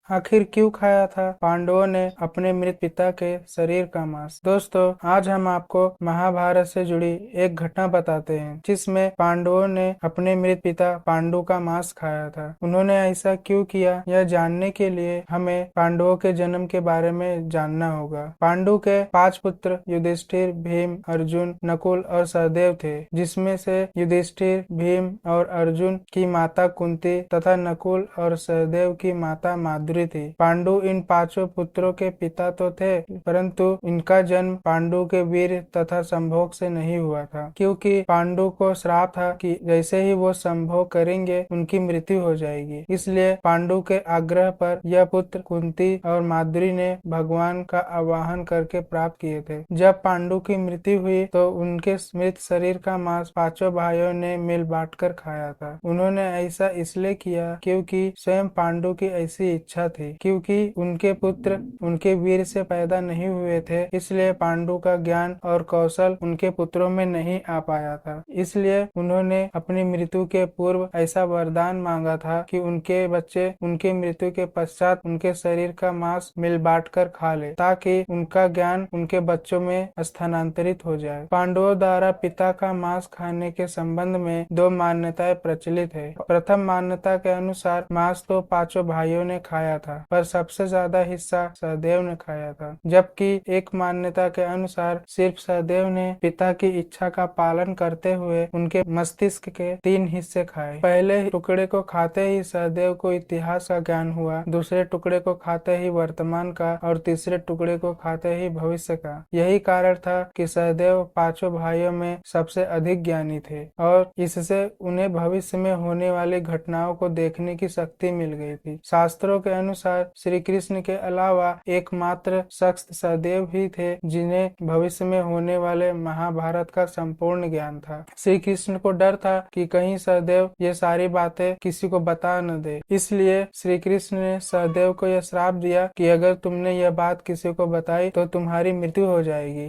आखिर क्यों खाया था पांडवों ने अपने मृत पिता के शरीर का मांस। दोस्तों, आज हम आपको महाभारत से जुड़ी एक घटना बताते हैं जिसमें पांडवों ने अपने मृत पिता पांडु का मांस खाया था। उन्होंने ऐसा क्यों किया, यह जानने के लिए हमें पांडवों के जन्म के बारे में जानना होगा। पांडु के 5 पुत्र युधिष्ठिर, भीम, अर्जुन, नकुल और सहदेव थे, जिसमें से युधिष्ठिर, भीम और अर्जुन की माता कुंती तथा नकुल और सहदेव की माता माद्री थी। पांडु इन 5 पुत्रों के पिता तो थे, परंतु इनका जन्म पांडु के वीर तथा संभोग से नहीं हुआ था, क्योंकि पांडु को श्राप था कि जैसे ही वो संभोग करेंगे उनकी मृत्यु हो जाएगी। इसलिए पांडु के आग्रह पर यह पुत्र कुंती और माद्री ने भगवान का आवाहन करके प्राप्त किए थे। जब पांडु की मृत्यु हुई तो उनके मृत शरीर का मांस 5 भाइयों ने मिल बांटकर खाया था। उन्होंने ऐसा इसलिए किया क्योंकि स्वयं पांडु की ऐसी इच्छा थी, क्योंकि उनके पुत्र उनके वीर से पैदा नहीं हुए थे, इसलिए पांडु का ज्ञान और कौशल उनके पुत्रों में नहीं आ पाया था। इसलिए उन्होंने अपनी मृत्यु के पूर्व ऐसा वरदान मांगा था कि उनके बच्चे उनकी मृत्यु के पश्चात उनके शरीर का मांस मिल बांट कर खा ले, ताकि उनका ज्ञान उनके बच्चों में स्थानांतरित हो जाए। पांडवों द्वारा पिता का मांस खाने के संबंध में 2 मान्यताएं प्रचलित है। प्रथम मान्यता के अनुसार मांस तो 5 भाइयों ने खाया था, पर सबसे ज्यादा हिस्सा सहदेव ने खाया था, जबकि एक मान्यता के अनुसार सिर्फ सहदेव ने पिता की इच्छा का पालन करते हुए उनके मस्तिष्क के 3 हिस्से खाए। पहले टुकड़े को खाते ही सहदेव को इतिहास का ज्ञान हुआ, दूसरे टुकड़े को खाते ही वर्तमान का और तीसरे टुकड़े को खाते ही भविष्य का। यही कारण था कि सहदेव 5 भाइयों में सबसे अधिक ज्ञानी थे और इससे उन्हें भविष्य में होने वाली घटनाओं को देखने की शक्ति मिल गई थी। शास्त्रों के अनुसार श्री कृष्ण के अलावा एकमात्र शख्स सहदेव ही थे जिन्हें भविष्य में होने वाले महाभारत का संपूर्ण ज्ञान था। श्री कृष्ण को डर था कि कहीं सहदेव ये सारी बातें किसी को बता न दे, इसलिए श्री कृष्ण ने सहदेव को यह श्राप दिया कि अगर तुमने यह बात किसी को बताई तो तुम्हारी मृत्यु हो जाएगी।